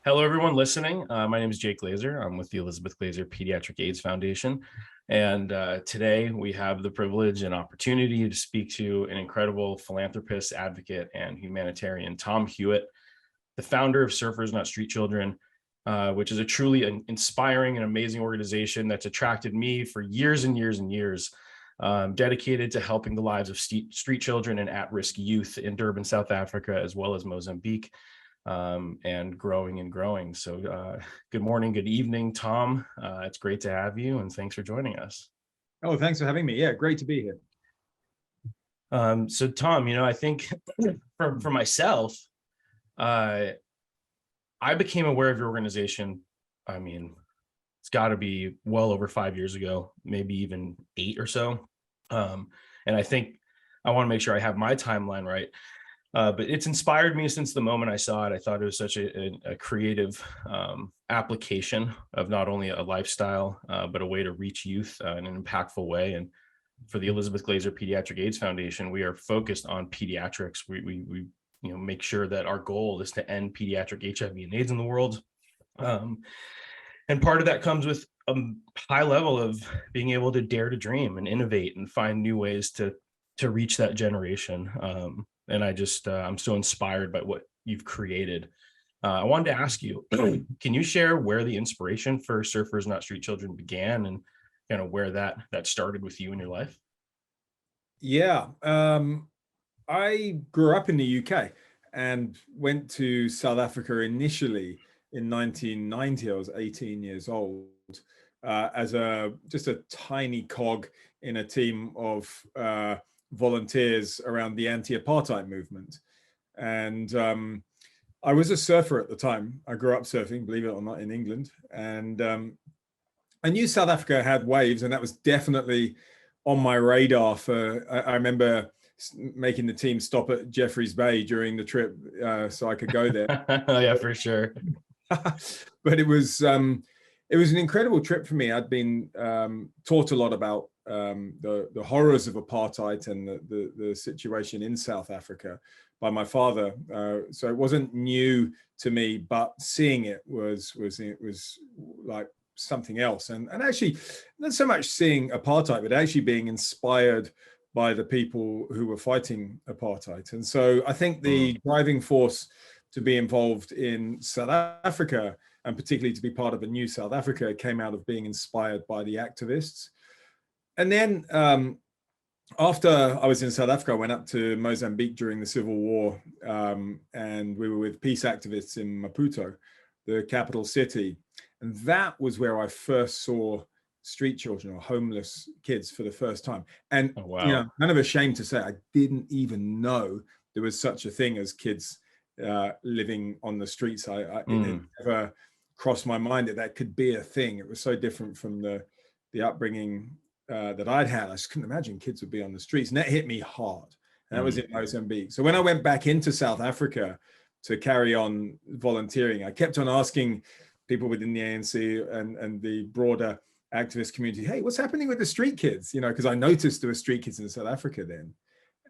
Hello, everyone listening. My name is Jake Glaser. I'm with the Elizabeth Glaser Pediatric AIDS Foundation. And today we have the privilege and opportunity to speak to an incredible philanthropist, advocate, and humanitarian, Tom Hewitt, the founder of Surfers Not Street Children, which is a truly inspiring and amazing organization that's attracted me for years and years and years, dedicated to helping the lives of street children and at-risk youth in Durban, South Africa, as well as Mozambique. And growing and growing. So good morning, good evening, Tom. It's great to have you, and thanks for joining us. Oh, thanks for having me. Yeah, great to be here. So Tom, I think for myself, I became aware of your organization. I mean, it's got to be well over 5 years ago, maybe even 8 or so. And I think I want to make sure I have my timeline right. But it's inspired me since the moment I saw it. I thought it was such a creative application of not only a lifestyle, but a way to reach youth in an impactful way. And for the Elizabeth Glaser Pediatric AIDS Foundation, we are focused on pediatrics. We make sure that our goal is to end pediatric HIV and AIDS in the world. And part of that comes with a high level of being able to dare to dream and innovate and find new ways to reach that generation. And I'm so inspired by what you've created. I wanted to ask you, can you share where the inspiration for Surfers Not Street Children began and kind of where that started with you in your life? Yeah, I grew up in the UK and went to South Africa initially in 1990. I was 18 years old as just a tiny cog in a team of volunteers around the anti-apartheid movement. And I was a surfer at the time. I grew up surfing, believe it or not, in England. And I knew South Africa had waves, and that was definitely on my radar I remember making the team stop at Jeffreys Bay during the trip so I could go there. Oh, yeah, for sure. But it was an incredible trip for me. I'd been taught a lot about the horrors of apartheid and the situation in South Africa by my father. So it wasn't new to me, but seeing it was like something else. And actually, not so much seeing apartheid, but actually being inspired by the people who were fighting apartheid. And so I think the driving force to be involved in South Africa, and particularly to be part of a new South Africa, came out of being inspired by the activists. And then after I was in South Africa, I went up to Mozambique during the Civil War, and we were with peace activists in Maputo, the capital city. And that was where I first saw street children or homeless kids for the first time. And kind of ashamed to say, I didn't even know there was such a thing as kids living on the streets. It never crossed my mind that could be a thing. It was so different from the upbringing that I'd had. I just couldn't imagine kids would be on the streets, and that hit me hard. And that was in Mozambique. So when I went back into South Africa to carry on volunteering, I kept on asking people within the ANC and the broader activist community, hey, what's happening with the street kids? Because I noticed there were street kids in South Africa then,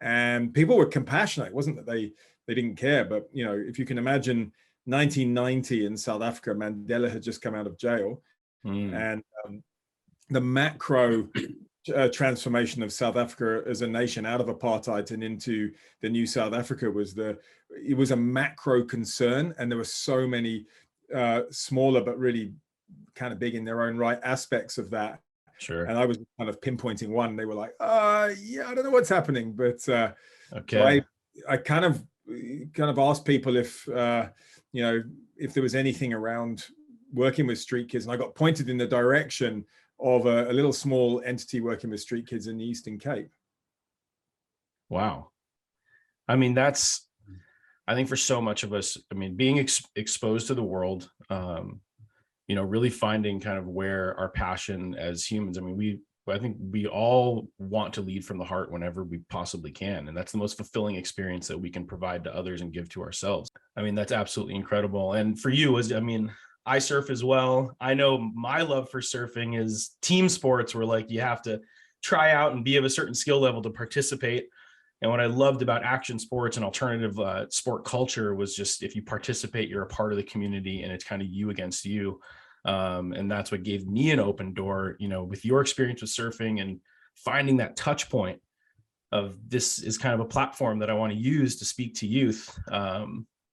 and people were compassionate. It wasn't that they didn't care, but if you can imagine 1990 in South Africa, Mandela had just come out of jail, and the macro transformation of South Africa as a nation out of apartheid and into the new South Africa it was a macro concern, and there were so many smaller but really kind of big in their own right aspects of that. Sure. And I was kind of pinpointing one. They were like, yeah, I don't know what's happening, but okay. So I kind of asked people if if there was anything around working with street kids, and I got pointed in the direction of a little small entity working with street kids in the Eastern Cape. Wow. I mean, I think for so much of us, I mean, being exposed to the world, really finding kind of where our passion as humans, I mean, I think we all want to lead from the heart whenever we possibly can. And that's the most fulfilling experience that we can provide to others and give to ourselves. I mean, that's absolutely incredible. And for you, I surf as well. I know my love for surfing is team sports where like you have to try out and be of a certain skill level to participate. And what I loved about action sports and alternative sport culture was just, if you participate, you're a part of the community, and it's kind of you against you. And that's what gave me an open door, with your experience with surfing and finding that touch point of, this is kind of a platform that I want to use to speak to youth.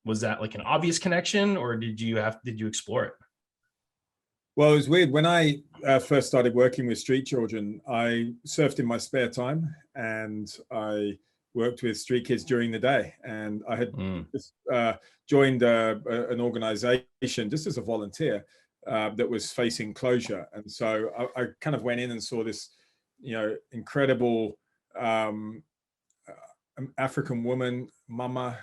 Was that like an obvious connection, or did you explore it? Well, it was weird. When I first started working with street children, I surfed in my spare time, and I worked with street kids during the day. And I had just, joined an organization just as a volunteer that was facing closure. And so I kind of went in and saw this, incredible African woman, mama,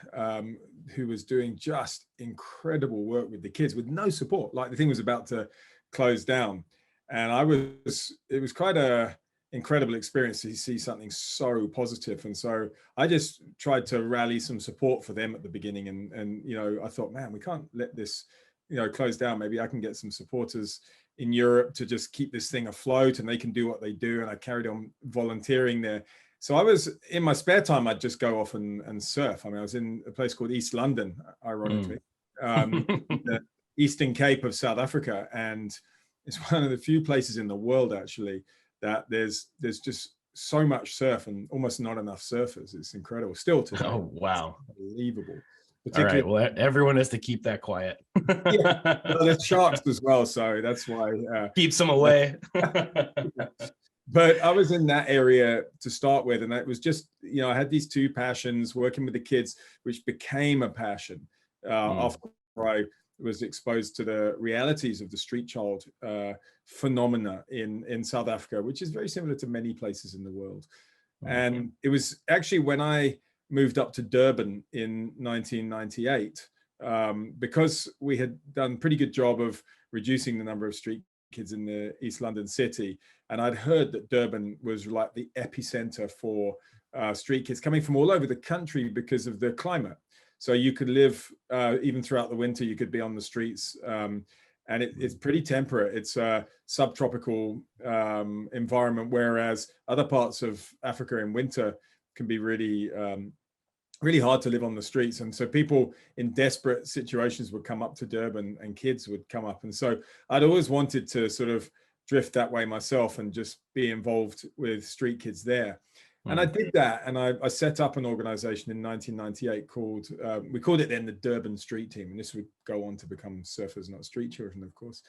who was doing just incredible work with the kids with no support. Like, the thing was about to close down. And it was quite a incredible experience to see something so positive. And so I just tried to rally some support for them at the beginning. And I thought, man, we can't let this, close down. Maybe I can get some supporters in Europe to just keep this thing afloat, and they can do what they do. And I carried on volunteering there. So I was, in my spare time, I'd just go off and surf. I mean, I was in a place called East London, ironically, the Eastern Cape of South Africa. And it's one of the few places in the world, actually, that there's just so much surf and almost not enough surfers. It's incredible still today. Oh, wow. It's unbelievable. All right. Well, everyone has to keep that quiet. Yeah, well, there's sharks as well, so that's why. Keeps them away. But I was in that area to start with, and it was just, I had these two passions, working with the kids, which became a passion after I was exposed to the realities of the street child phenomena in South Africa, which is very similar to many places in the world. And it was actually when I moved up to Durban in 1998, because we had done a pretty good job of reducing the number of street kids in the East London city. And I'd heard that Durban was like the epicenter for street kids coming from all over the country because of the climate. So you could live, even throughout the winter, you could be on the streets. And it's pretty temperate. It's a subtropical environment, whereas other parts of Africa in winter can be really hard to live on the streets. And so people in desperate situations would come up to Durban, and kids would come up. And so I'd always wanted to sort of drift that way myself and just be involved with street kids there. And I did that. And I set up an organization in 1998 called, we called it then the Durban Street Team. And this would go on to become Surfers Not Street Children, of course.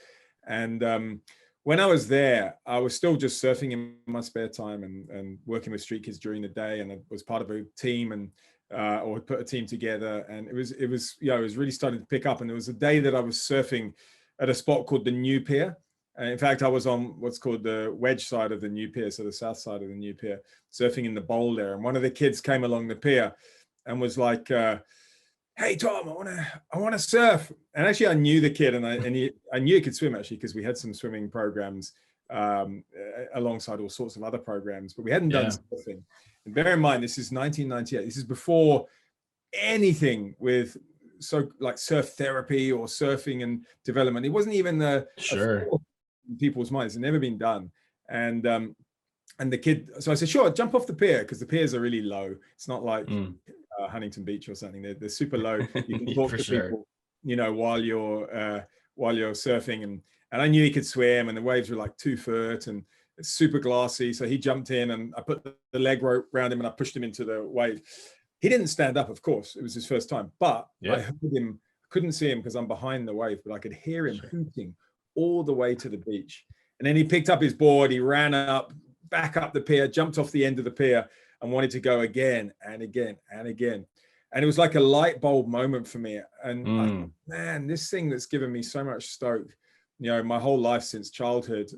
And when I was there, I was still just surfing in my spare time and working with street kids during the day. And I was part of a team, and or put a team together, and it was really starting to pick up. And there was a day that I was surfing at a spot called the New Pier. In fact, I was on what's called the wedge side of the New Pier, so the south side of the New Pier, surfing in the bowl there. And one of the kids came along the pier and was like, "Hey Tom, I want to surf." And actually, I knew the kid, and I knew he could swim, actually, because we had some swimming programs alongside all sorts of other programs, but we hadn't done surfing. And bear in mind, this is 1998. This is before anything with like surf therapy or surfing and development. It wasn't even a thought in people's minds. It's never been done. And the kid, so I said, "Sure, jump off the pier," because the piers are really low. It's not like Huntington Beach or something. They're super low. You can talk to people, while you're surfing. And I knew he could swim, and the waves were like 2 foot, and it's super glassy. So he jumped in, and I put the leg rope around him, and I pushed him into the wave. He didn't stand up, of course. It was his first time, but I heard him. Couldn't see him because I'm behind the wave, but I could hear him hooting all the way to the beach. And then he picked up his board, he ran back up the pier, jumped off the end of the pier, and wanted to go again and again and again. And it was like a light bulb moment for me. And I thought, man, this thing that's given me so much stoke, my whole life since childhood.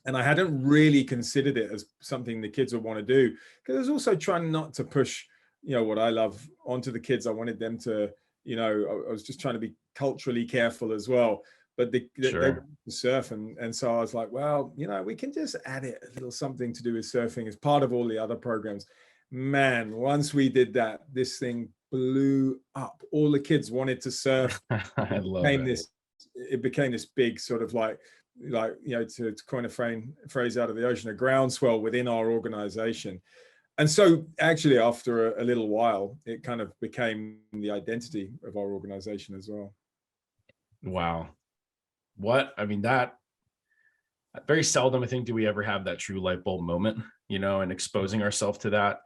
And I hadn't really considered it as something the kids would want to do, because I was also trying not to push, what I love onto the kids. I wanted them to, I was just trying to be culturally careful as well. But they wanted to surf. And so I was like, well, we can just add a little something to do with surfing as part of all the other programs. Man, once we did that, this thing blew up. All the kids wanted to surf. I love it. It became this big sort of like to coin a phrase out of the ocean, a groundswell within our organization. And so actually after a little while, it kind of became the identity of our organization as well. Wow. I mean, that very seldom, I think, do we ever have that true light bulb moment, and exposing ourselves to that,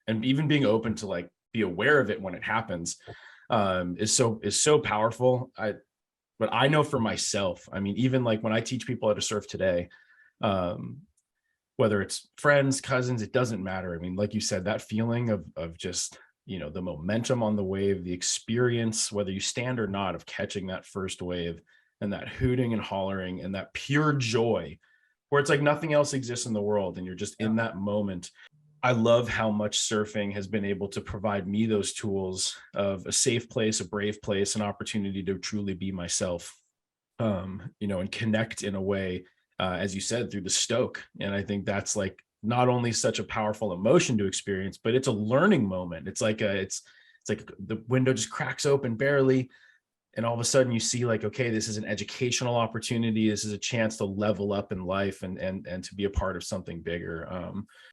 and even being open to like be aware of it when it happens, is so powerful. But I know for myself, I mean, even like when I teach people how to surf today, whether it's friends, cousins, it doesn't matter. I mean, like you said, that feeling of just, the momentum on the wave, the experience, whether you stand or not, of catching that first wave, and that hooting and hollering and that pure joy where it's like nothing else exists in the world and you're just in that moment. I love how much surfing has been able to provide me those tools of a safe place, a brave place, an opportunity to truly be myself, and connect in a way, as you said, through the stoke. And I think that's like not only such a powerful emotion to experience, but it's a learning moment. It's like it's like the window just cracks open barely, and all of a sudden you see like, okay, this is an educational opportunity. This is a chance to level up in life and to be a part of something bigger.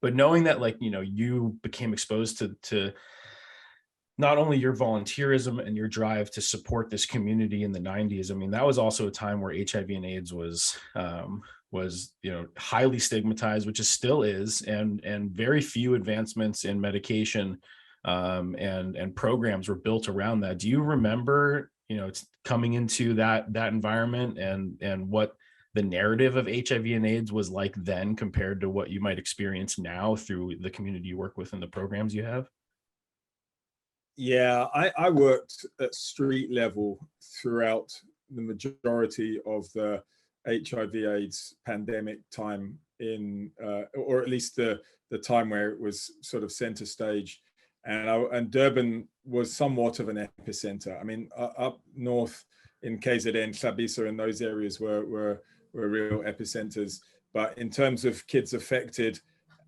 But knowing that, like, you became exposed to not only your volunteerism and your drive to support this community in the 90s. I mean, that was also a time where HIV and AIDS was highly stigmatized, which it still is, and very few advancements in medication and programs were built around that. Do you remember, it's coming into that environment and what the narrative of HIV and AIDS was like then compared to what you might experience now through the community you work with and the programs you have? Yeah, I worked at street level throughout the majority of the HIV/AIDS pandemic time or at least the time where it was sort of center stage, and Durban was somewhat of an epicenter. I mean, up north in KZN, Sabisa, and those areas were real epicenters. But in terms of kids affected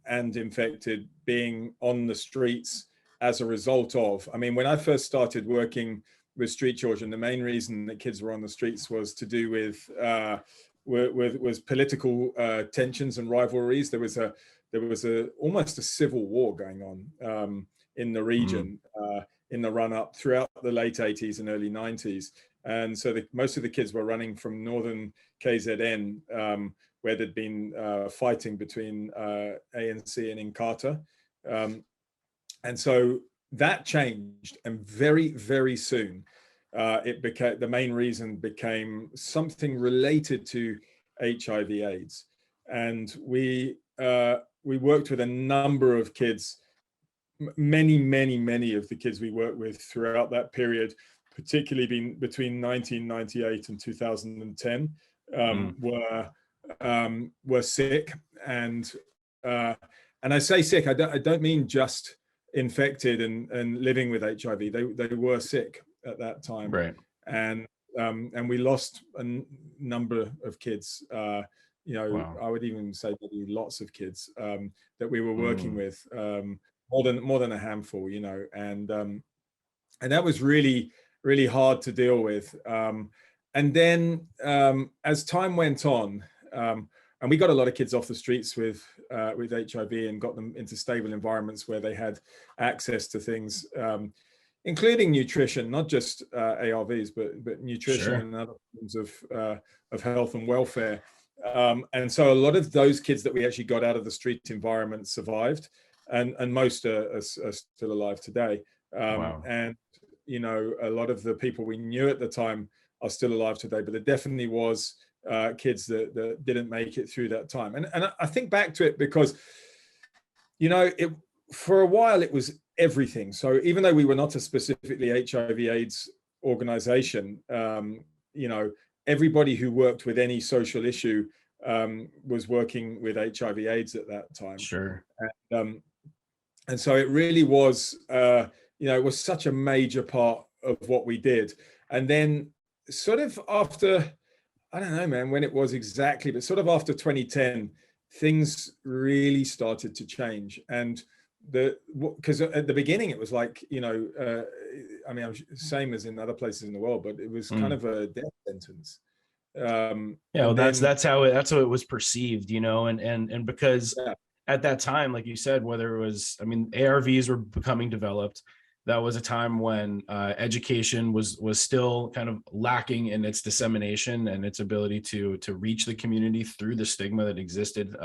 and infected being on the streets as a result of, I mean, when I first started working with street children, the main reason that kids were on the streets was to do with political tensions and rivalries. There was almost a civil war going on in the region in the run up throughout the late 80s and early 90s. And so most of the kids were running from northern KZN, where there'd been fighting between ANC and Inkatha. And so that changed, and very, very soon, the main reason became something related to HIV/AIDS. And we worked with a number of kids, many of the kids we worked with throughout that period, particularly between 1998 and 2010, were sick. And I say sick, I don't mean just infected and living with HIV. They were sick at that time, right? And we lost a number of kids. Wow. I would even say maybe lots of kids that we were working with, more than a handful, and that was really, really hard to deal with. And then as time went on, and we got a lot of kids off the streets with HIV and got them into stable environments where they had access to things, including nutrition, not just ARVs, but nutrition and other forms of health and welfare. And so a lot of those kids that we actually got out of the street environment survived, and most are still alive today. Wow. And a lot of the people we knew at the time are still alive today, but there definitely was kids that didn't make it through that time. And I think back to it because, for a while it was everything. So even though we were not a specifically HIV/AIDS organization, everybody who worked with any social issue was working with HIV/AIDS at that time. Sure. And so it really was, it was such a major part of what we did. And then sort of after, I don't know, man, when it was exactly, but sort of after 2010, things really started to change. And because at the beginning it was like, I mean, same as in other places in the world, but it was kind of a death sentence. That's how it was perceived, and because at that time, like you said, whether it was, I mean, ARVs were becoming developed. That was a time when education was still kind of lacking in its dissemination and its ability to reach the community through the stigma that existed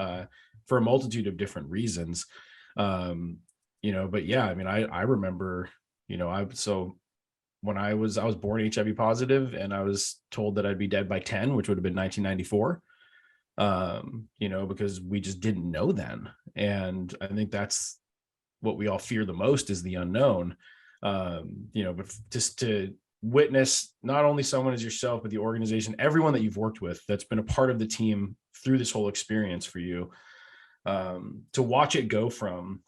for a multitude of different reasons. But yeah, I mean, I remember, so when I was born HIV positive, and I was told that I'd be dead by 10, which would have been 1994. Because we just didn't know then. And I think that's what we all fear the most, is the unknown. But just to witness not only someone as yourself, but the organization, everyone that you've worked with that's been a part of the team through this whole experience for you, to watch it go from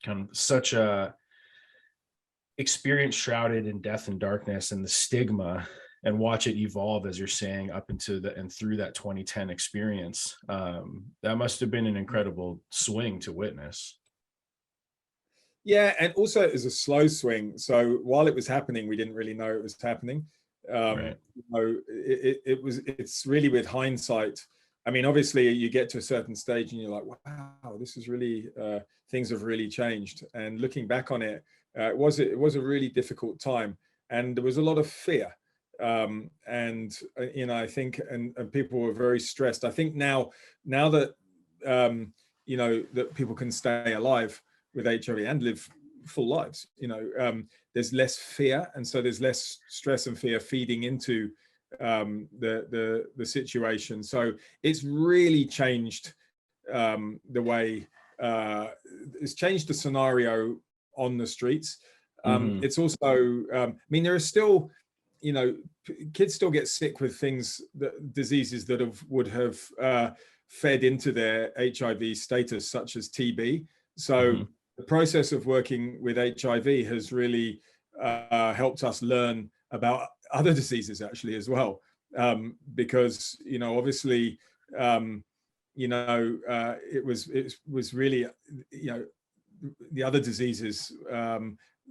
kind of such a experience shrouded in death and darkness and the stigma, and watch it evolve, as you're saying, up into and through that 2010 experience. That must have been an incredible swing to witness. Yeah, and also it was a slow swing. So while it was happening, we didn't really know it was happening. Right. It's really with hindsight. I mean, obviously you get to a certain stage and you're like, wow, this is really, things have really changed. And looking back on it, it was a really difficult time, and there was a lot of fear. I think, and people were very stressed. I think now that, that people can stay alive with HIV and live full lives, there's less fear. And so there's less stress and fear feeding into the situation. So it's really changed the way, it's changed the scenario on the streets. It's also, I mean, there are still, kids still get sick with diseases that would have fed into their HIV status, such as TB. So the process of working with HIV has really helped us learn about other diseases actually as well, because obviously it was really the other diseases,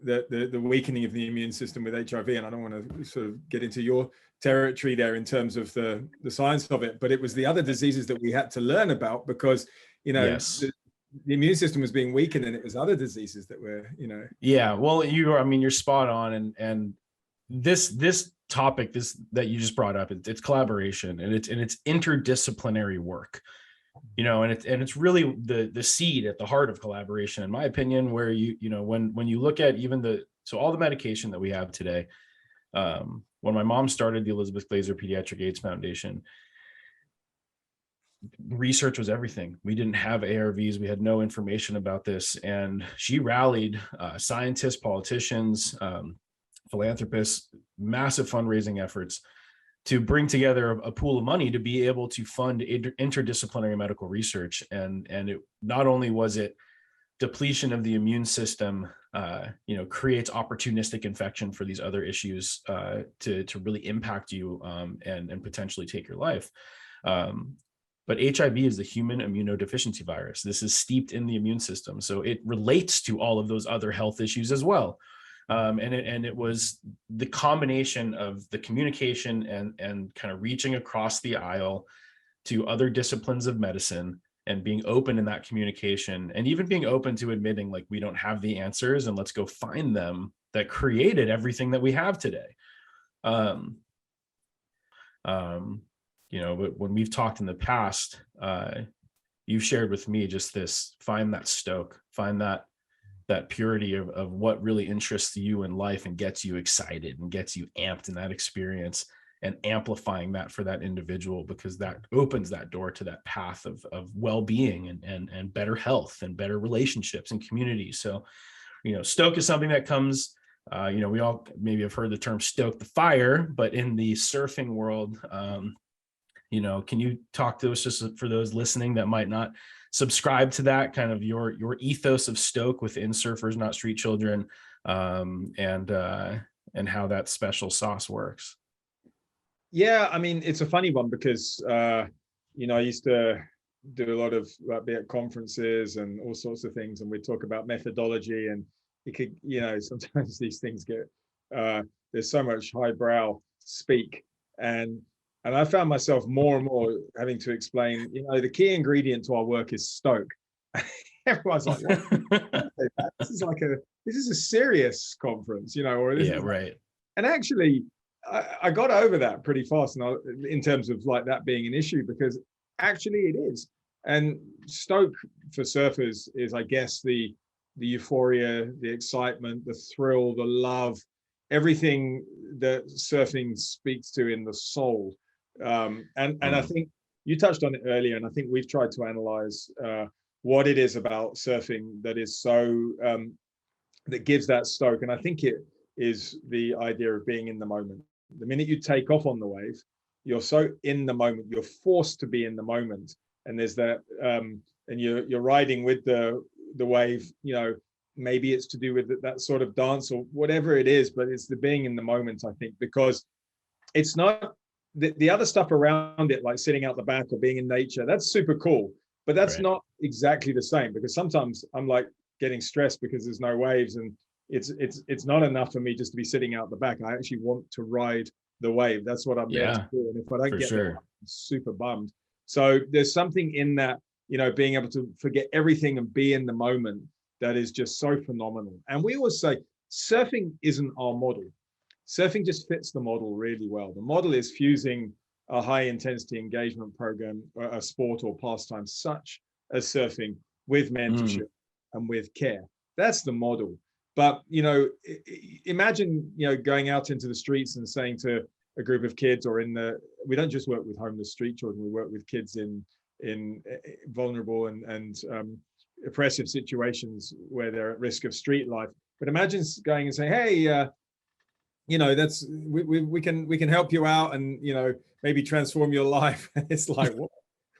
the weakening of the immune system with HIV, and I don't want to sort of get into your territory there in terms of the science of it, but it was the other diseases that we had to learn about, because Yes. the immune system was being weakened, and it was other diseases that were Yeah, well, you're spot on, and this topic that you just brought up, it's collaboration, and it's interdisciplinary work, and it's really the seed at the heart of collaboration, in my opinion, where when you look at even all the medication that we have today. When my mom started the Elizabeth Glaser Pediatric AIDS Foundation, research was everything. We didn't have ARVs. We had no information about this. And she rallied scientists, politicians, philanthropists, massive fundraising efforts to bring together a pool of money to be able to fund interdisciplinary medical research. And it not only was it depletion of the immune system, creates opportunistic infection for these other issues to really impact you and potentially take your life. But HIV is the human immunodeficiency virus. This is steeped in the immune system, so it relates to all of those other health issues as well. And it was the combination of the communication and kind of reaching across the aisle to other disciplines of medicine, and being open in that communication, and even being open to admitting, like, we don't have the answers and let's go find them, that created everything that we have today. But when we've talked in the past, you've shared with me just this: find that stoke, find that purity of what really interests you in life and gets you excited and gets you amped in that experience, and amplifying that for that individual, because that opens that door to that path of well-being and better health and better relationships and community. So, stoke is something that comes, we all maybe have heard the term stoke the fire, but in the surfing world, can you talk to us, just for those listening that might not subscribe to that, kind of your ethos of stoke within Surfers Not Street Children, and how that special sauce works? Yeah, I mean, it's a funny one because, I used to do a lot of be at conferences and all sorts of things, and we talk about methodology, and it could, sometimes these things get, there's so much highbrow speak, and I found myself more and more having to explain, the key ingredient to our work is stoke. Everyone's like, what? This is a serious conference, you know, or this Yeah, is, right. and actually I got over that pretty fast, and in terms of like that being an issue, because actually it is. And Stoke for surfers is, I guess, the euphoria, the excitement, the thrill, the love, everything that surfing speaks to in the soul. And I think you touched on it earlier, and I think we've tried to analyze what it is about surfing that is so that gives that stoke. And I think it is the idea of being in the moment. The minute you take off on the wave, you're so in the moment, you're forced to be in the moment. And there's that, and you're riding with the wave, you know, maybe it's to do with that sort of dance or whatever it is, but it's the being in the moment, I think, because it's not the other stuff around it, like sitting out the back or being in nature. That's super cool, but that's not exactly the same, because sometimes I'm like getting stressed because there's no waves, and it's not enough for me just to be sitting out the back. I actually want to ride the wave. That's what I'm there to do. And if I don't get there, I'm super bummed. So there's something in that, you know, being able to forget everything and be in the moment that is just so phenomenal. And we always say surfing isn't our model. Surfing just fits the model really well. The model is fusing a high intensity engagement program, a sport or pastime such as surfing, with mentorship and with care. That's the model. But, you know, imagine, you know, going out into the streets and saying to a group of kids, or we don't just work with homeless street children, we work with kids in vulnerable and oppressive situations where they're at risk of street life. But imagine going and saying, hey, you know, we can help you out, and, you know, maybe transform your life. It's like, what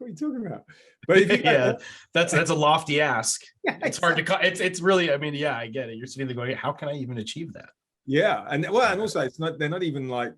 are you talking about? But if you that's a lofty ask. Yeah, it's hard to it's really, I mean, yeah, I get it. You're sitting there going, how can I even achieve that? Yeah. And well, and also they're not even like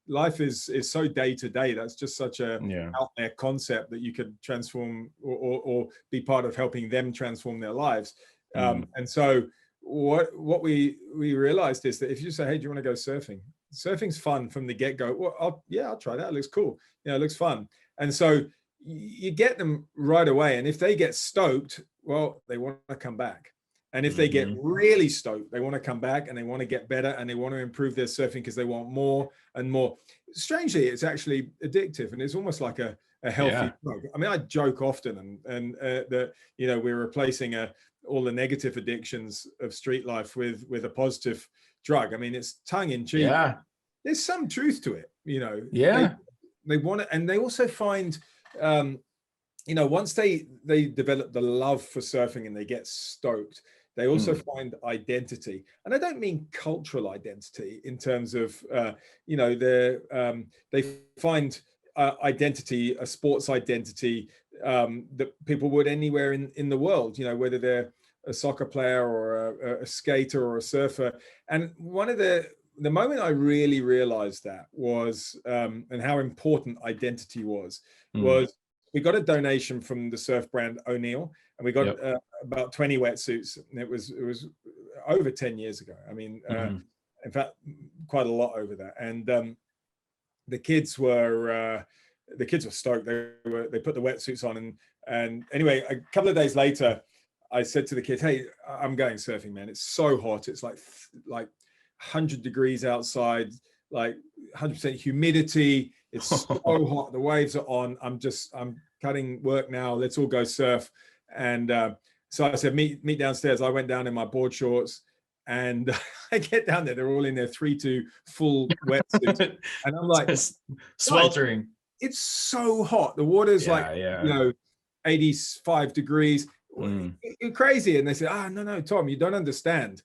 life is so day to day. That's just such a out there concept that you could transform or be part of helping them transform their lives. And so what we realized is that if you say, hey, do you want to go surfing? Surfing's fun from the get-go. Well, I'll try that. It looks cool. You know, it looks fun. And so you get them right away. And if they get stoked, well, they want to come back. And if they get really stoked, they want to come back and they want to get better and they want to improve their surfing because they want more and more. Strangely, it's actually addictive, and it's almost like a healthy drug. I mean, I joke often and that, you know, we're replacing all the negative addictions of street life with a positive drug. I mean, it's tongue in cheek. Yeah. There's some truth to it, you know. Yeah. They want it, and they also find, you know, once they develop the love for surfing and they get stoked, they also find identity. And I don't mean cultural identity in terms of, you know, they find identity, a sports identity that people would anywhere in the world, you know, whether they're a soccer player or a skater or a surfer. And one of the moment I really realized that was, and how important identity was we got a donation from the surf brand O'Neill, and we got about 20 wetsuits, and it was over 10 years ago. I mean, in fact, quite a lot over that. And the kids were stoked. They put the wetsuits on, and anyway, a couple of days later, I said to the kids, "Hey, I'm going surfing, man. It's so hot. It's like 100 degrees outside, like 100% humidity. It's so hot. The waves are on. I'm cutting work now. Let's all go surf." And so I said, meet downstairs. I went down in my board shorts, and I get down there. They're all in their 3-2 full wetsuits, and I'm like, sweltering. It's so hot. The water's you know, 85 degrees. You're crazy. And they said, no, Tom, you don't understand.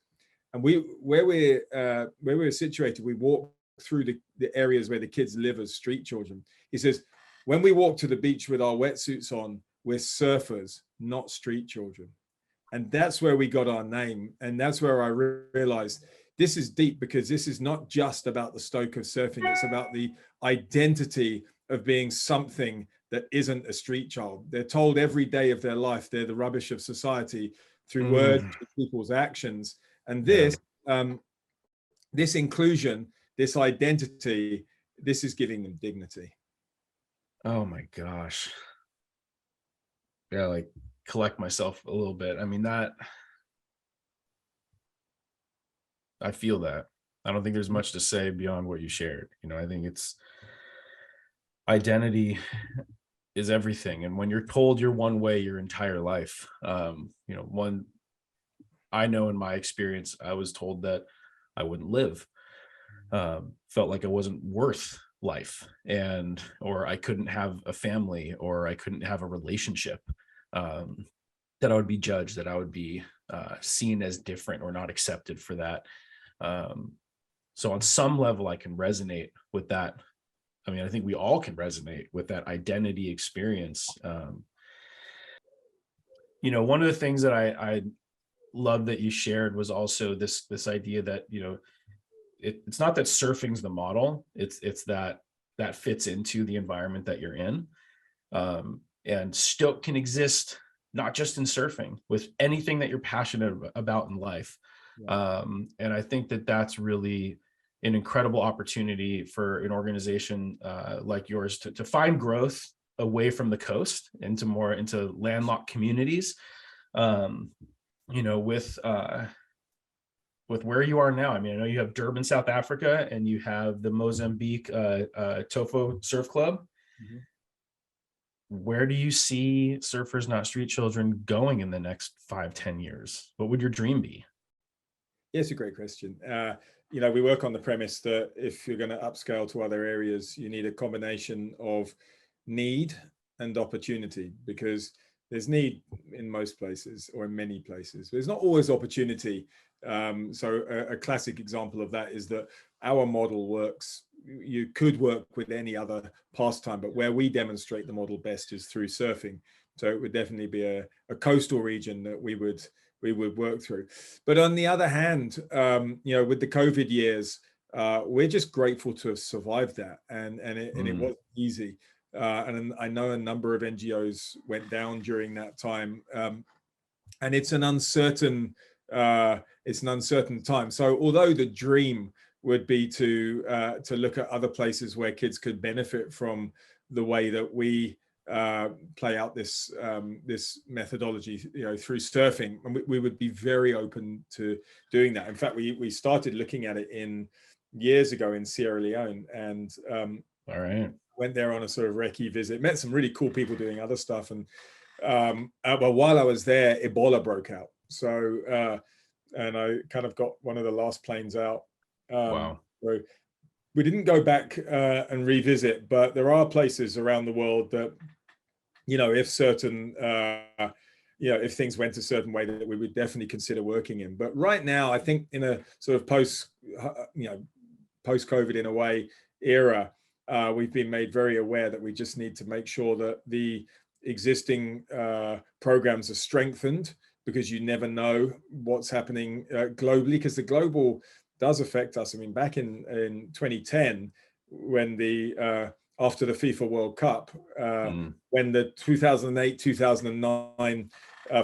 And where we're situated, we walk through the areas where the kids live as street children. He says, when we walk to the beach with our wetsuits on, we're surfers, not street children. And that's where we got our name. And that's where I realized this is deep, because this is not just about the stoke of surfing. It's about the identity of being something that isn't a street child. They're told every day of their life they're the rubbish of society through words, through people's actions. And this inclusion, this identity, this is giving them dignity. Oh my gosh. Yeah, like collect myself a little bit. I mean, that I feel that. I don't think there's much to say beyond what you shared. I think it's identity is everything. And when you're told you're one way your entire life, one, I know in my experience, I was told that I wouldn't live, felt like I wasn't worth life, or I couldn't have a family, or I couldn't have a relationship, that I would be judged, that I would be seen as different or not accepted for that. So on some level, I can resonate with that. I mean, I think we all can resonate with that identity experience. One of the things that I love that you shared was also this idea that, it's not that surfing's the model. It's that fits into the environment that you're in. And still can exist, not just in surfing, with anything that you're passionate about in life. Yeah. And I think that that's really an incredible opportunity for an organization like yours to find growth away from the coast into landlocked communities. With where you are now. I mean, I know you have Durban, South Africa, and you have the Mozambique Tofo Surf Club. Mhm. Where do you see Surfers Not Street Children going in the next 5-10 years? What would your dream be? Yeah, it's a great question. We work on the premise that if you're going to upscale to other areas, you need a combination of need and opportunity, because there's need in most places, or in many places. There's not always opportunity. So a classic example of that is that our model works. You could work with any other pastime, but where we demonstrate the model best is through surfing. So it would definitely be a coastal region that we would work through. But on the other hand, with the COVID years, we're just grateful to have survived that, and it wasn't easy. And I know a number of NGOs went down during that time, and it's an uncertain time. So although the dream would be to look at other places where kids could benefit from the way that we play out this methodology, through surfing, and we would be very open to doing that. In fact, we started looking at it years ago in Sierra Leone, and all right, went there on a sort of recce visit, met some really cool people doing other stuff, and but while I was there, Ebola broke out. So and I kind of got one of the last planes out. Wow. So we didn't go back and revisit, but there are places around the world that, if certain, if things went a certain way, that we would definitely consider working in. But right now, I think in a sort of post-COVID in a way era, we've been made very aware that we just need to make sure that the existing programs are strengthened, because you never know what's happening globally, because the global does affect us. I mean, back in 2010, when after the FIFA World Cup, when the 2008-2009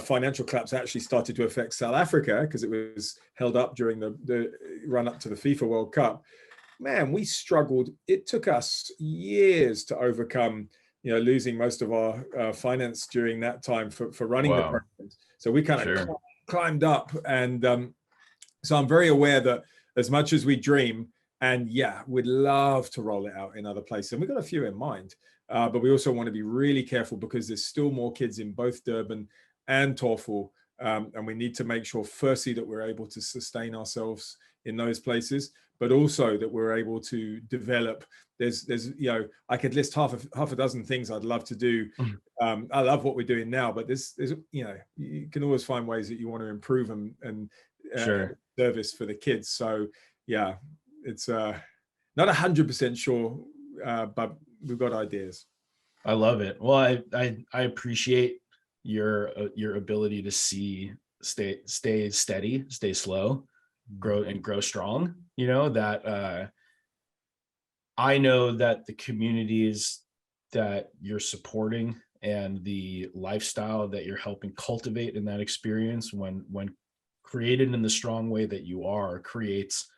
financial collapse actually started to affect South Africa, because it was held up during the run up to the FIFA World Cup, man, we struggled. It took us years to overcome, losing most of our finance during that time for running the programs. So we kind of climbed up, and so I'm very aware that as much as we dream, and we'd love to roll it out in other places, and we've got a few in mind, but we also want to be really careful, because there's still more kids in both Durban and Tofo, and we need to make sure, firstly, that we're able to sustain ourselves in those places, but also that we're able to develop. There's I could list half a dozen things I'd love to do. I love what we're doing now, but there's you can always find ways that you want to improve and service for the kids. So it's not 100% sure, but we've got ideas. I love it. Well, I appreciate your ability to stay steady, stay slow, grow strong. That I know that the communities that you're supporting and the lifestyle that you're helping cultivate in that experience, when created in the strong way that you are, creates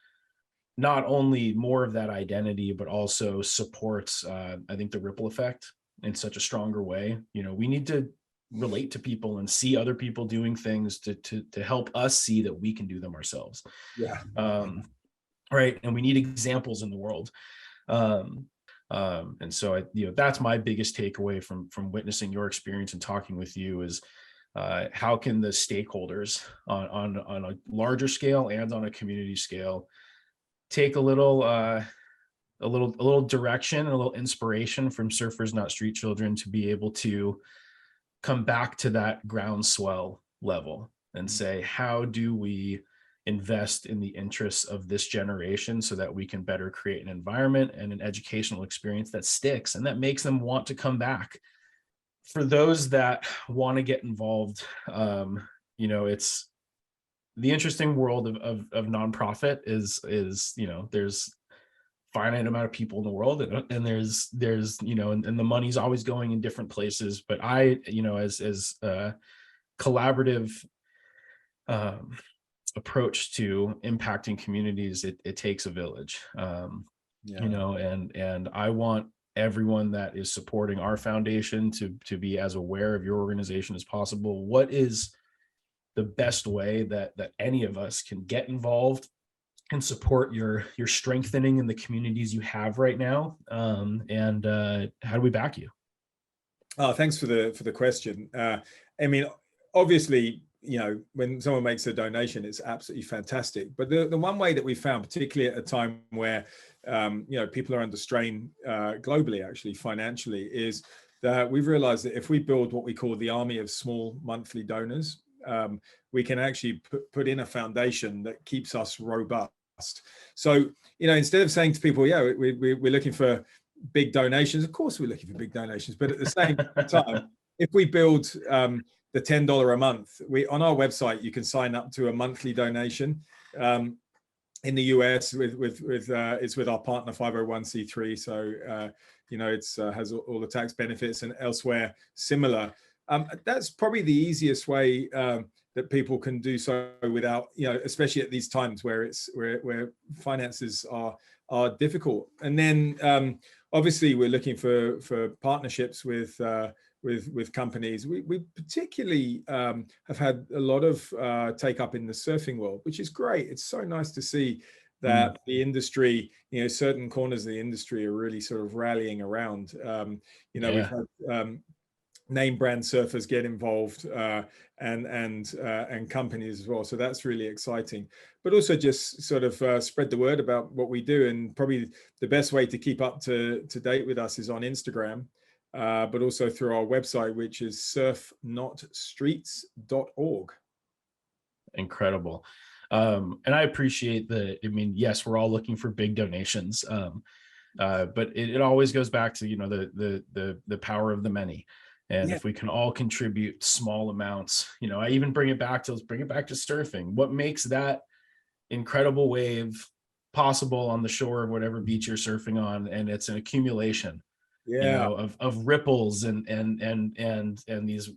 not only more of that identity, but also supports, I think, the ripple effect in such a stronger way. We need to relate to people and see other people doing things to help us see that we can do them ourselves. Yeah. Right. And we need examples in the world. And so that's my biggest takeaway from witnessing your experience and talking with you is how can the stakeholders on a larger scale and on a community scale take a little direction and a little inspiration from Surfers Not Street Children to be able to come back to that groundswell level and say, how do we invest in the interests of this generation so that we can better create an environment and an educational experience that sticks and that makes them want to come back. For those that want to get involved, it's the interesting world of nonprofit is there's finite amount of people in the world and there's and the money's always going in different places, but I as a collaborative approach to impacting communities, it takes a village. And I want everyone that is supporting our foundation to be as aware of your organization as possible. What is the best way that any of us can get involved and support your strengthening in the communities you have right now? And how do we back you? Thanks for the question. I mean, obviously, when someone makes a donation, it's absolutely fantastic. But the one way that we found, particularly at a time where people are under strain globally, actually financially, is that we've realized that if we build what we call the army of small monthly donors, we can actually put in a foundation that keeps us robust. So, instead of saying to people, we're looking for big donations, of course we're looking for big donations, but at the same time, if we build the $10 a month, on our website, you can sign up to a monthly donation. In the US, it's with our partner 501c3, so it's has all the tax benefits, and elsewhere similar. That's probably the easiest way that people can do so without, especially at these times where where finances are difficult. And then obviously we're looking for partnerships with companies. We particularly have had a lot of take up in the surfing world, which is great. It's so nice to see that the industry, certain corners of the industry are really sort of rallying around. We've had name brand surfers get involved and companies as well. So that's really exciting. But also just sort of spread the word about what we do. And probably the best way to keep up to date with us is on Instagram. But also through our website, which is surfnotstreets.org. Incredible. And I appreciate yes, we're all looking for big donations. But it always goes back to, the power of the many. And if we can all contribute small amounts, I even bring it back to surfing. What makes that incredible wave possible on the shore of whatever beach you're surfing on? And it's an accumulation. Of ripples and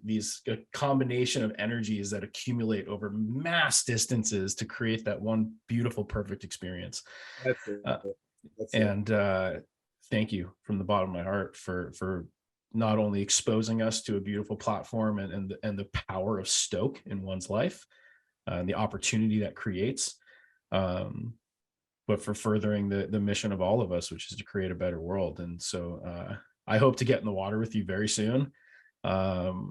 these combination of energies that accumulate over mass distances to create that one beautiful, perfect experience. That's it. Thank you from the bottom of my heart for not only exposing us to a beautiful platform and the power of stoke in one's life and the opportunity that creates, but for furthering the mission of all of us, which is to create a better world. And so I hope to get in the water with you very soon. Well,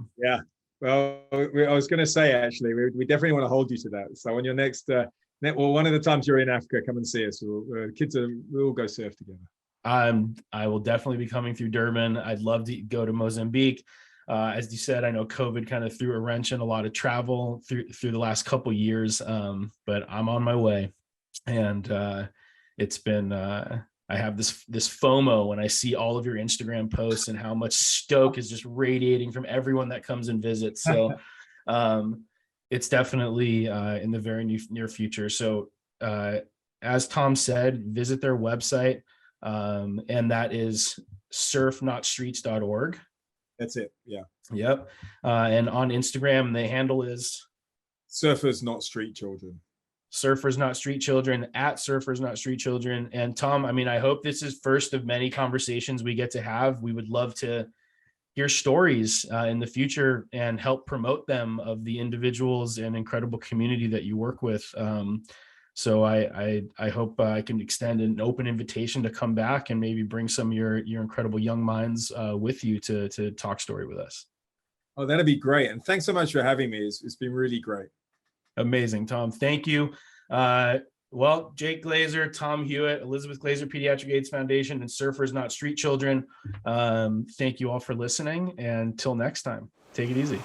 I was going to say, actually, we definitely want to hold you to that. So on your next, one of the times you're in Africa, come and see us. We'll go surf together. I will definitely be coming through Durban. I'd love to go to Mozambique. As you said, I know COVID kind of threw a wrench in a lot of travel through the last couple of years, but I'm on my way. And it's been I have this FOMO when I see all of your Instagram posts and how much stoke is just radiating from everyone that comes and visits. So it's definitely in the very near future. So as Tom said, visit their website, and that is surfnotstreets.org. That's it. Yeah. Yep. And on Instagram, the handle is Surfers Not Street Children. Surfers Not Street Children, at Surfers Not Street Children. And Tom, I hope this is first of many conversations we get to have. We would love to hear stories in the future and help promote them of the individuals and incredible community that you work with. So I hope I can extend an open invitation to come back and maybe bring some of your incredible young minds with you to talk story with us. Oh, that'd be great. And thanks so much for having me. It's been really great. Amazing, Tom. Thank you. Well, Jake Glaser, Tom Hewitt, Elizabeth Glaser Pediatric AIDS Foundation, and Surfers Not Street Children. Thank you all for listening. And till next time, take it easy.